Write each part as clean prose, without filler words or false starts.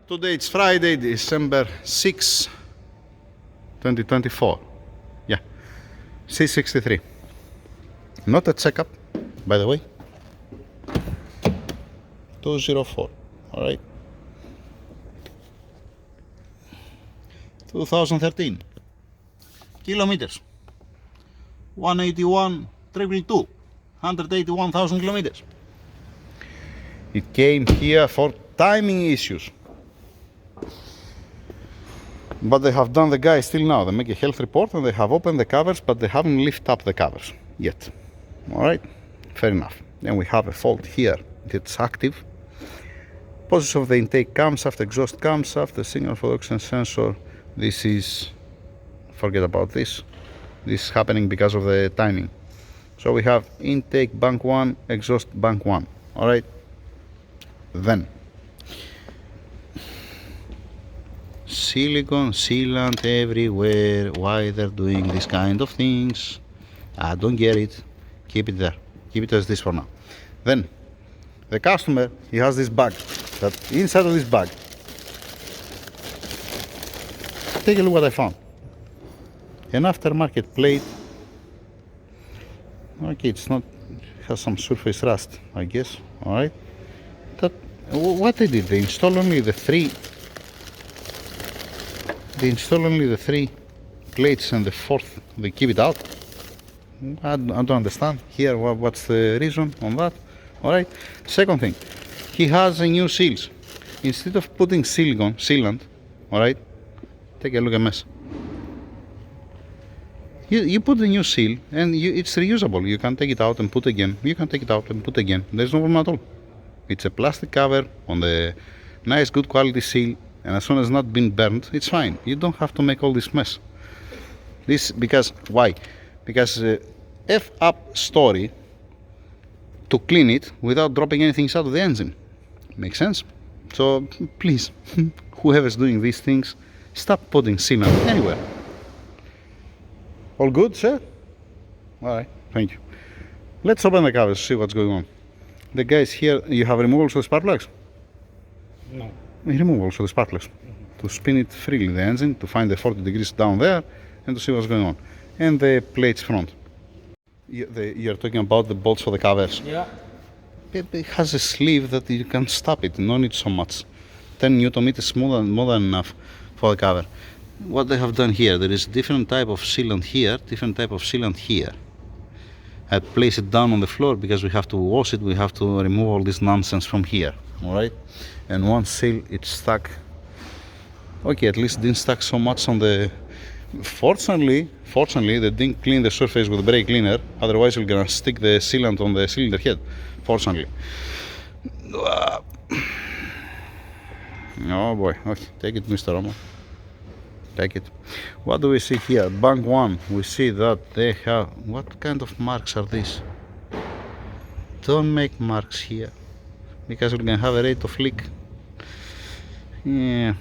Today it's Friday, December 6, 2024. Yeah, C63. Not a checkup, by the way. 204. All right. 2013 kilometers. 181,222. 181,000 kilometers. It came here for timing issues. But they have done the guys still now. They make a health report and they have opened the covers, but they haven't lifted up the covers yet. Alright, fair enough. Then we have a fault here. It's active. Position of the intake camshaft, exhaust camshaft, the signal for the oxygen sensor. This is, forget about this. This is happening because of the timing. So we have intake bank 1, exhaust bank 1. Alright. Then silicone sealant everywhere. Why they're doing this kind of things? I don't get it. Keep it there. Keep it as this for now. Then the customer, he has this bag. That inside of this bag, take a look what I found. An aftermarket plate. Okay, it's not, it has some surface rust, I guess. All right. That, what they did, they install only the three. They install only the three plates and the fourth they keep it out. I don't understand here what's the reason on that. All right. Second thing, he has a new seals. Instead of putting silicone sealant, all right, take a look at mess. You put the new seal and it's reusable. You can take it out and put again. You can take it out and put again. There's no problem at all. It's a plastic cover on the nice, good quality seal, and as soon as it's not been burnt, it's fine. You don't have to make all this mess. This because why? Because F-up story to clean it without dropping anything out of the engine. Makes sense? So please, whoever's doing these things, stop putting sealant anywhere. All good, sir? All right, thank you. Let's open the covers, see what's going on. The guys here, you have removals for the spark plugs? No. Remove also the spark plugs. To spin it freely, the engine, to find the 40 degrees down there, and to see what's going on. And the plates front. You're talking about the bolts for the covers? Yeah. It has a sleeve that you can stop it, no need so much. 10 Newton meters more than enough for the cover. What they have done here, there is different type of sealant here, different type of sealant here. I place it down on the floor because we have to wash it, we have to remove all this nonsense from here, alright? And one seal, it's stuck. Okay, at least it didn't stuck so much on the... Fortunately, they didn't clean the surface with brake cleaner, otherwise we're gonna stick the sealant on the cylinder head, fortunately. Oh boy, okay, take it, Mr. Romo. Take it. What do we see here? Bank 1, we see that they have... What kind of marks are these? Don't make marks here, because we're gonna have a rate of leak. Yeah,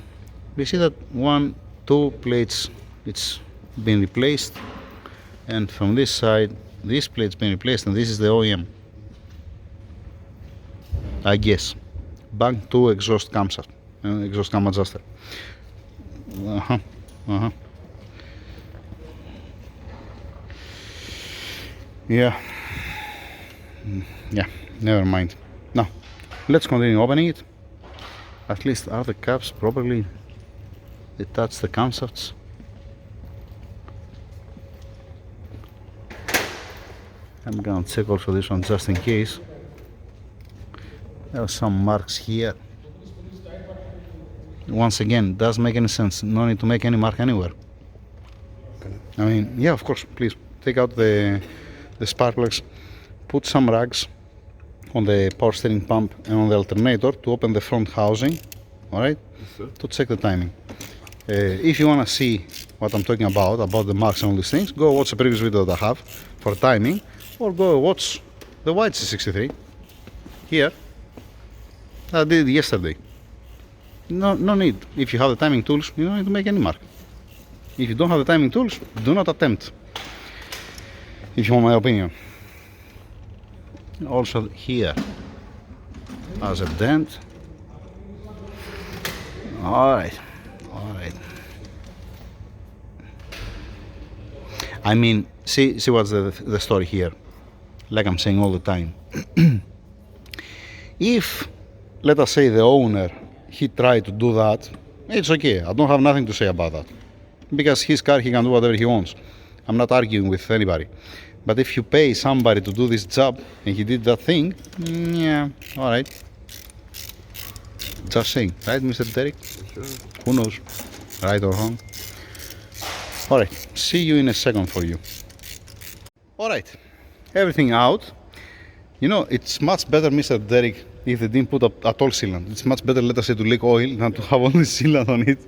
we see that 1, 2 plates, it's been replaced, and from this side, this plate's been replaced, and this is the OEM. I guess. Bank 2 exhaust camshaft, exhaust cam adjuster. Yeah, never mind. Now, let's continue opening it. At least are the caps properly detach the camshafts? I'm gonna check also this one just in case. There are some marks here. Once again, doesn't make any sense. No need to make any mark anywhere. Okay. I mean, yeah, of course, please take out the spark plugs, put some rags on the power steering pump and on the alternator to open the front housing, alright, Yes, to check the timing. If you want to see what I'm talking about the marks and all these things, go watch the previous video that I have for timing, or go watch the white C63 here. I did it yesterday. No need. If you have the timing tools, you don't need to make any mark. If you don't have the timing tools, do not attempt. If you want my opinion. Also here has a dent. Alright, alright. I mean, see what's the story here. Like I'm saying all the time. If, let us say, the owner, he tried to do that, it's okay. I don't have nothing to say about that. Because his car, he can do whatever he wants. I'm not arguing with anybody. But if you pay somebody to do this job and he did that thing, yeah, alright. Just saying, right, Mr. Derek? Sure. Who knows, right or wrong? Alright, see you in a second for you. Alright, everything out. You know, it's much better, Mr. Derek, if they didn't put at all sealant. It's much better, let us say, to leak oil than to have only sealant on it.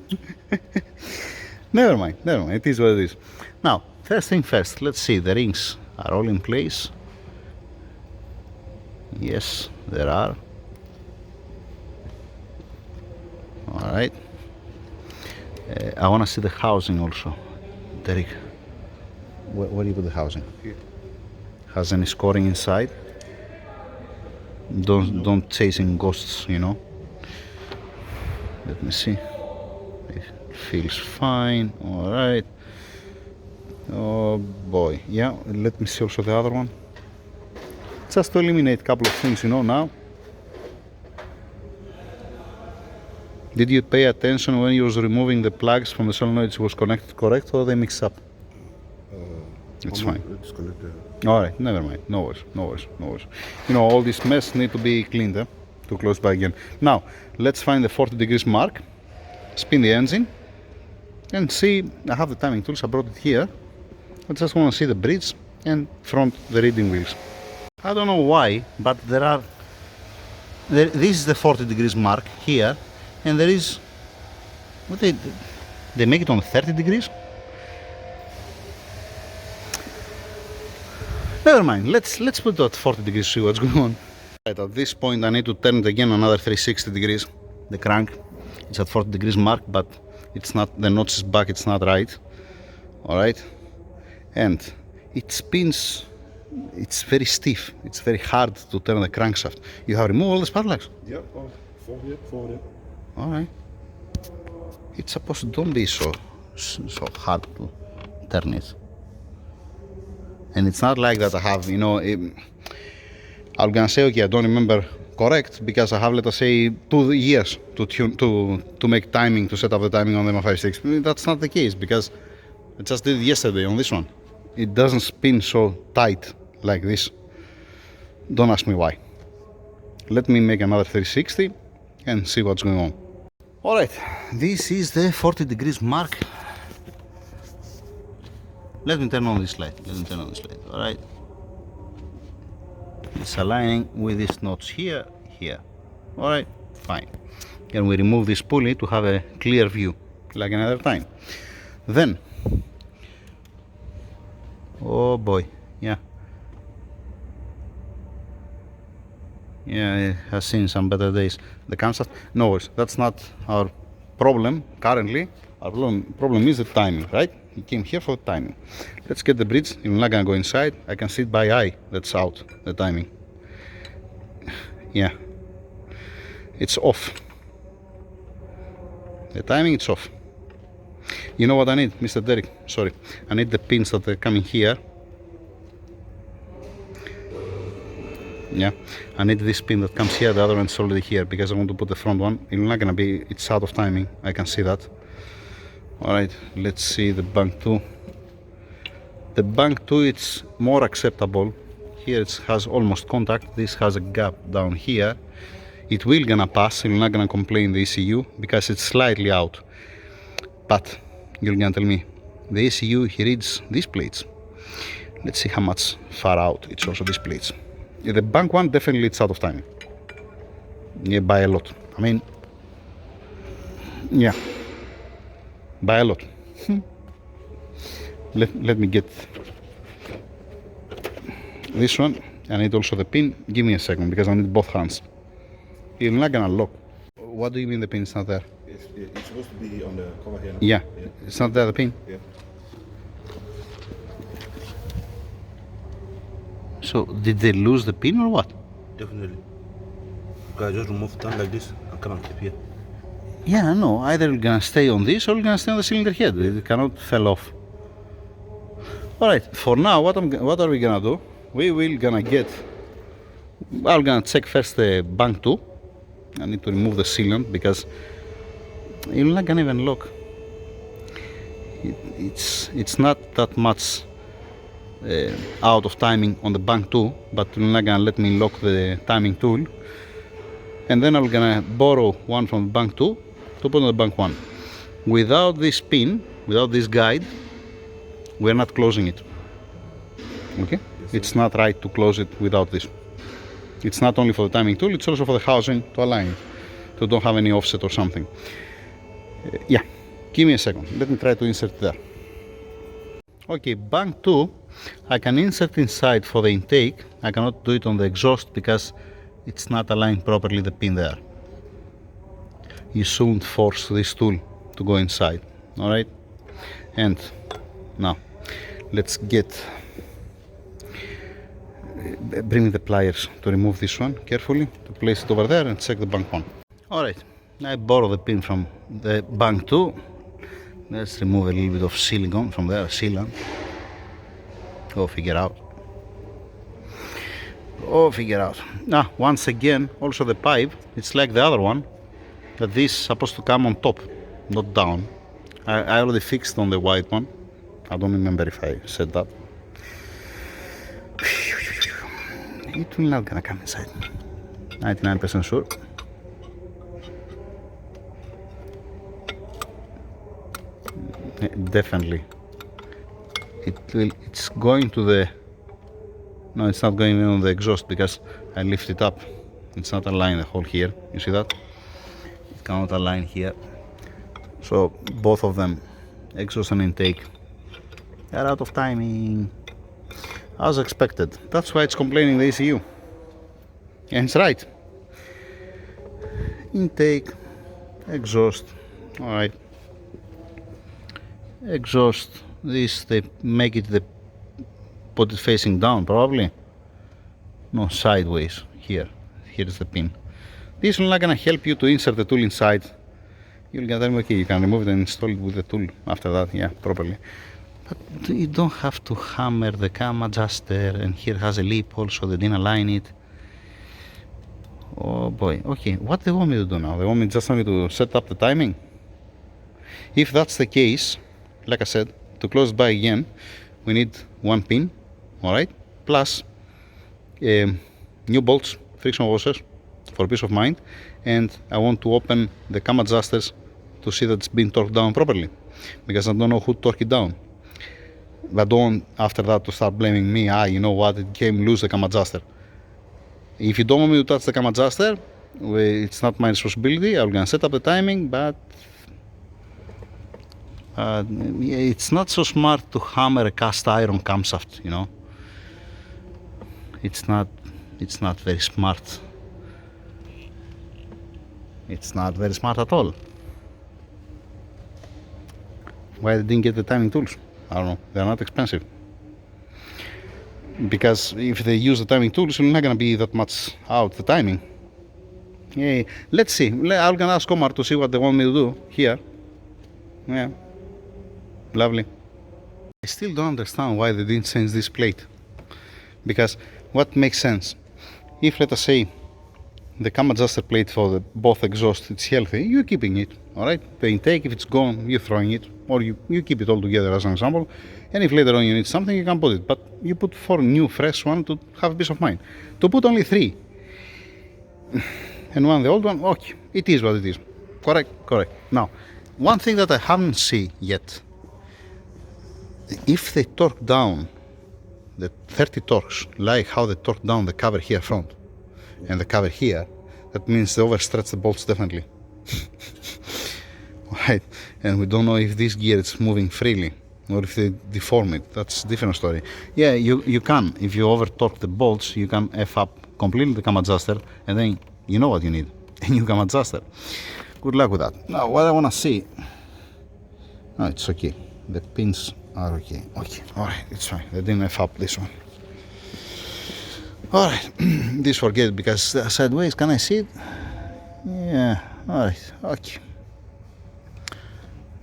Never mind, it is what it is. Now, first thing first, let's see, the rings are all in place. Yes, there are. Alright. I want to see the housing also. Derek, where do you put the housing? Here. Has any scoring inside? Don't chasing ghosts, you know. Let me see. It feels fine. All right. Oh boy. Yeah. Let me see also the other one. Just to eliminate a couple of things, you know. Now, did you pay attention when you was removing the plugs from the solenoids? Was connected correct, or they mix up? It's fine. It's connected. All right, never mind. No worries, no worries, no worries. You know, all this mess need to be cleaned, to close by again. Now, let's find the 40 degrees mark, spin the engine, and see. I have the timing tools. I brought it here. I just want to see the bridge and front the reading wheels. I don't know why, but this is the 40 degrees mark here, and there is. What they make it on 30 degrees? Never mind, let's put it at 40 degrees, see what's going on. Right, at this point I need to turn it again another 360 degrees. The crank, it's at 40 degrees mark, but it's not, the notch is back, it's not right. Alright, and it spins, it's very stiff, it's very hard to turn the crankshaft. You have removed all the spark plugs? Yeah, forward. Alright. It's supposed to don't be so hard to turn it. And it's not like that I have, you know, I'm gonna say, okay, I don't remember correct because I have, let us say, 2 years to tune to make timing, to set up the timing on the M56. That's not the case because I just did it yesterday on this one. It doesn't spin so tight like this. Don't ask me why. Let me make another 360 and see what's going on. Alright, this is the 40 degrees mark. Let me turn on this light. Alright. It's aligning with this notch here. Alright, fine. Can we remove this pulley to have a clear view, like another time? Then, oh boy, yeah. Yeah, it has seen some better days. The camshaft, no worries, that's not our problem currently. Our problem is the timing, right? He came here for the timing. Let's get the bridge. I'm not gonna go inside. I can see it by eye. That's out, the timing. Yeah. It's off. The timing, it's off. You know what I need, Mr. Derek? Sorry. I need the pins that are coming here. Yeah. I need this pin that comes here. The other one's already here because I want to put the front one. It's not gonna be, it's out of timing. I can see that. Alright, let's see the bank 2. The bank 2, it's more acceptable. Here it has almost contact. This has a gap down here. It will gonna pass. You're not gonna complain the ECU because it's slightly out. But you're gonna tell me the ECU, he reads these plates. Let's see how much far out it's also these plates. The bank one, definitely it's out of timing. Yeah, by a lot. I mean, yeah. By a lot. Let me get this one. I need also the pin. Give me a second because I need both hands. You're not gonna lock. What do you mean the pin is not there? It's supposed to be on the cover here. Yeah. It's not there, the pin? Yeah. So did they lose the pin or what? Definitely. Okay, just remove them like this and come and keep here. Yeah, no, either you're gonna stay on this or you're gonna stay on the cylinder head. It cannot fall off. Alright, for now, what are we gonna do? We will gonna get... I'm gonna check first the bank 2. I need to remove the sealant because you're not gonna even lock. It's not that much out of timing on the bank 2, but you're not gonna let me lock the timing tool. And then I'm gonna borrow one from bank 2 to put on the bank 1. Without this pin, without this guide, we're not closing it. Okay? It's not right to close it without this. It's not only for the timing tool, it's also for the housing to align it, to don't have any offset or something. Yeah, give me a second. Let me try to insert there. Okay, bank 2, I can insert inside for the intake. I cannot do it on the exhaust because it's not aligned properly, the pin there. You shouldn't force this tool to go inside. Alright? And now, let's bring me the pliers to remove this one carefully, to place it over there and check the bank 1. Alright, I borrow the pin from the bank 2. Let's remove a little bit of silicone from there, sealant. Go figure out. Now, once again, also the pipe, it's like the other one, that this is supposed to come on top, not down. I already fixed on the white one. I don't remember if I said that. It will not gonna come inside. 99% sure. Definitely. It's going to the... No, it's not going on the exhaust because I lift it up. It's not aligned the hole here. You see that? It cannot align here. So both of them, exhaust and intake, are out of timing. As expected. That's why it's complaining the ECU. And it's right. Intake, exhaust. Alright. Exhaust. This, they make it put it facing down probably. No, sideways. Here is the pin. This will not gonna help you to insert the tool inside. You'll get them, okay, you can remove it and install it with the tool after that, yeah, properly. But you don't have to hammer the cam adjuster, and here has a lip also, they didn't align it. Oh boy, okay, what they want me to do now? They want me just only to set up the timing? If that's the case, like I said, to close by again, we need one pin, alright, plus new bolts, friction washers, for peace of mind, and I want to open the cam adjusters to see that it's been torqued down properly, because I don't know who torqued it down. But don't after that to start blaming me. You know what, it came loose, the cam adjuster. If you don't want me to touch the cam adjuster, it's not my responsibility. I'm gonna set up the timing, but it's not so smart to hammer a cast iron camshaft, you know. It's not very smart. It's not very smart at all. Why they didn't get the timing tools? I don't know, they're not expensive. Because if they use the timing tools, it's not gonna be that much out the timing. Yeah, let's see. I'm gonna ask Omar to see what they want me to do here. Yeah, lovely. I still don't understand why they didn't change this plate. Because what makes sense? If, let us say, the cam adjuster plate for both exhausts, it's healthy, you're keeping it, alright? The intake, if it's gone, you're throwing it, or you keep it all together as an example, and if later on you need something, you can put it, but you put 4 new, fresh one to have peace of mind. To put only 3, and one the old one, okay, it is what it is. Correct. Now, one thing that I haven't seen yet, if they torque down the 30 torques, like how they torque down the cover here front, and the cover here, that means they overstretch the bolts definitely. Right, and we don't know if this gear is moving freely or if they deform it. That's a different story. Yeah, you can, if you over torque the bolts, you can F up completely the cam adjuster, and then you know what you need, a new cam adjuster. Good luck with that. Now what I want to see, no, it's okay, the pins are okay, alright, it's fine, they didn't F up this one. Alright, this forget because sideways, can I see it? Yeah, alright, okay.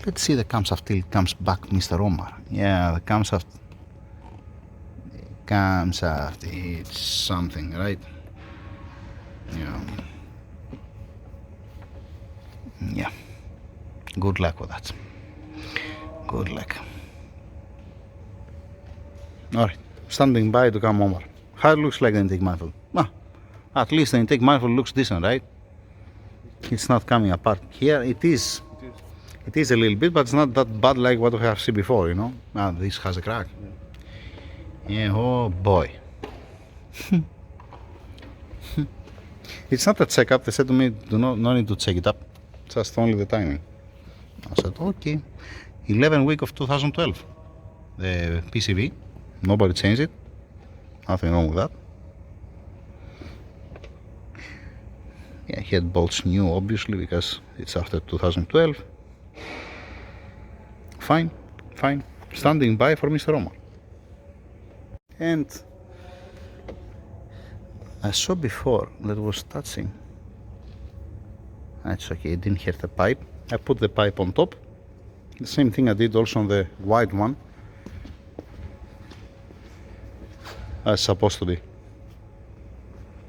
Let's see the camshaft till it comes back, Mr. Omar. Yeah, the camshaft, it's something, right? Yeah. Yeah. Good luck with that. Good luck. Alright, standing by to come over. How it looks like the intake manifold? Ah, at least the intake manifold looks decent, right? It's not coming apart. Here it is. It is a little bit, but it's not that bad like what we have seen before, you know? Ah, this has a crack. Yeah, oh boy. It's not a checkup. They said to me, no need to check it up. Just only the timing. I said, okay. 11 week of 2012. The PCB. Nobody changed it. Nothing wrong with that. Yeah, he had bolts new, obviously, because it's after 2012. Fine. Standing by for Mr. Omar. And I saw before that was touching. That's okay, it didn't hit the pipe. I put the pipe on top. The same thing I did also on the white one. As supposed to be.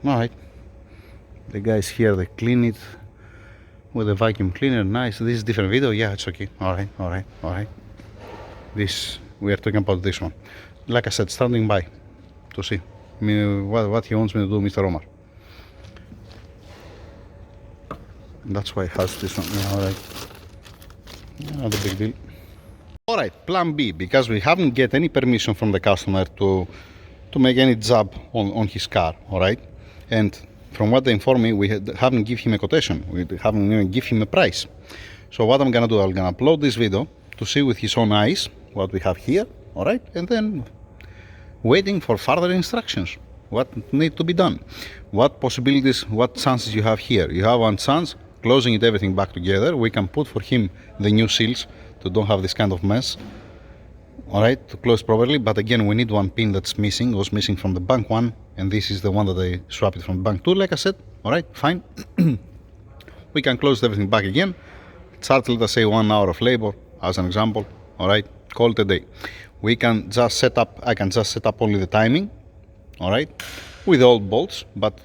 Alright. The guys here, they clean it with a vacuum cleaner. Nice. This is different video. Yeah, it's okay. Alright. This, we are talking about this one. Like I said, standing by to see what he wants me to do, Mr. Omar. That's why he has this one. Yeah, alright. Not a big deal. Alright, plan B, because we haven't get any permission from the customer to make any job on his car, alright? And from what they inform me, we haven't give him a quotation. We haven't even give him a price. So what I'm gonna do, I'm gonna upload this video to see with his own eyes what we have here, alright? And then waiting for further instructions. What need to be done? What possibilities, what chances you have here? You have one chance, closing it everything back together. We can put for him the new seals to don't have this kind of mess. Alright, to close properly, but again we need one pin that's missing, was missing from the bank one, and this is the one that I swapped it from the bank two, like I said. Alright, fine. We can close everything back again. Charge, let us say, 1 hour of labor as an example. Alright, call it a day. We can just set up, I can just set up only the timing, alright, with the old bolts, but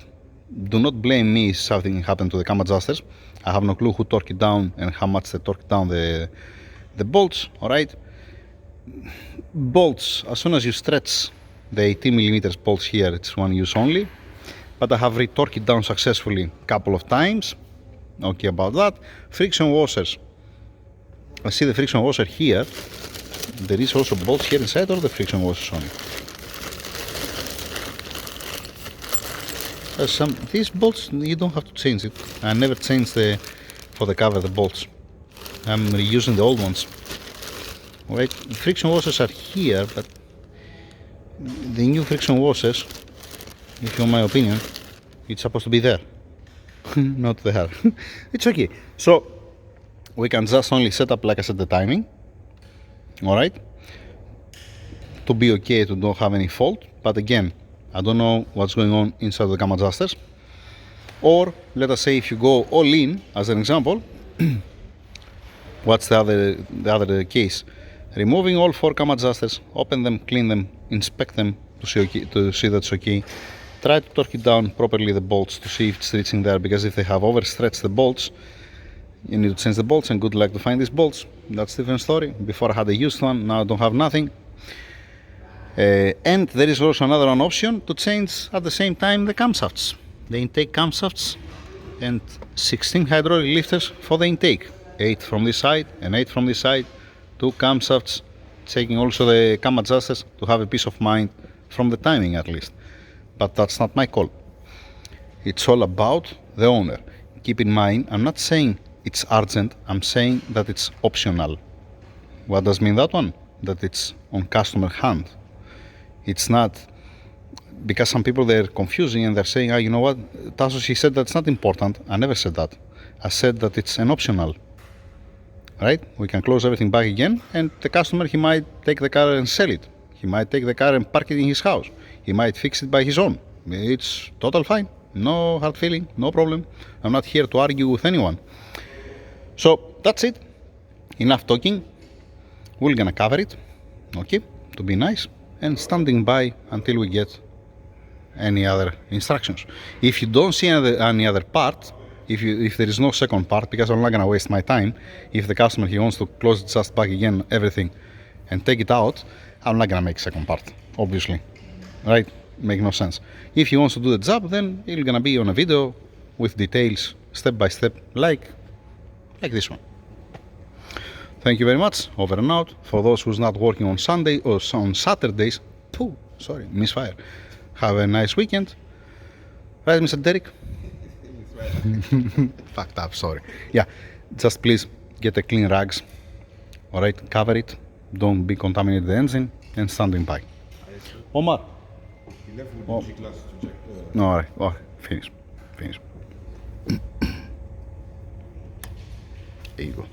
do not blame me if something happened to the cam adjusters. I have no clue who torqued it down and how much they torqued down the bolts, alright. Bolts, as soon as you stretch the 18mm bolts here, it's one use only, but I have retorqued it down successfully a couple of times. Okay about that. Friction washers, I see the friction washer here. There is also bolts here inside, or the friction washers only? These bolts, you don't have to change it. I never changed for the cover the bolts. I'm reusing the old ones. Right, friction washers are here, but the new friction washers, if you want my opinion, it's supposed to be there. Not there. It's okay. So we can just only set up, like I said, the timing. Alright, to be okay, to don't have any fault. But again, I don't know what's going on inside the cam adjusters. Or let us say if you go all in, as an example, what's the other case? Removing all 4 cam adjusters, open them, clean them, inspect them to see that's okay. Try to torque it down properly, the bolts, to see if it's reaching there, because if they have overstretched the bolts, you need to change the bolts, and good luck to find these bolts. That's a different story. Before I had a used one, now I don't have nothing. And there is also another one option to change at the same time the camshafts, the intake camshafts, and 16 hydraulic lifters for the intake. 8 from this side and 8 from this side. 2 camshafts, checking also the cam adjusters to have a peace of mind from the timing at least. But that's not my call. It's all about the owner. Keep in mind, I'm not saying it's urgent, I'm saying that it's optional. What does mean that one? That it's on customer hand. It's not, because some people, they're confusing and they're saying, you know what, Tassos, he said that's not important. I never said that. I said that it's an optional. Right? We can close everything back again, and the customer, he might take the car and sell it. He might take the car and park it in his house. He might fix it by his own. It's total fine. No hard feeling, no problem. I'm not here to argue with anyone. So that's it. enough talking. We're gonna cover it, okay, to be nice, and standing by until we get any other instructions. If you don't see any other part, if there is no second part, because I'm not gonna waste my time. If the customer he wants to close it just back again everything and take it out, I'm not gonna make second part, obviously, right? Make no sense. If he wants to do the job, then it's gonna be on a video with details step by step, like this one. Thank you very much. Over and out. For those who's not working on Sunday or on Saturdays, misfire. Have a nice weekend. Right, Mr. Derek? Fucked up, sorry. Yeah, just please get a clean rags. Alright, cover it. Don't be contaminated the engine and standing by. Omar. He left with the G glasses to check. No, alright, finish. There you go.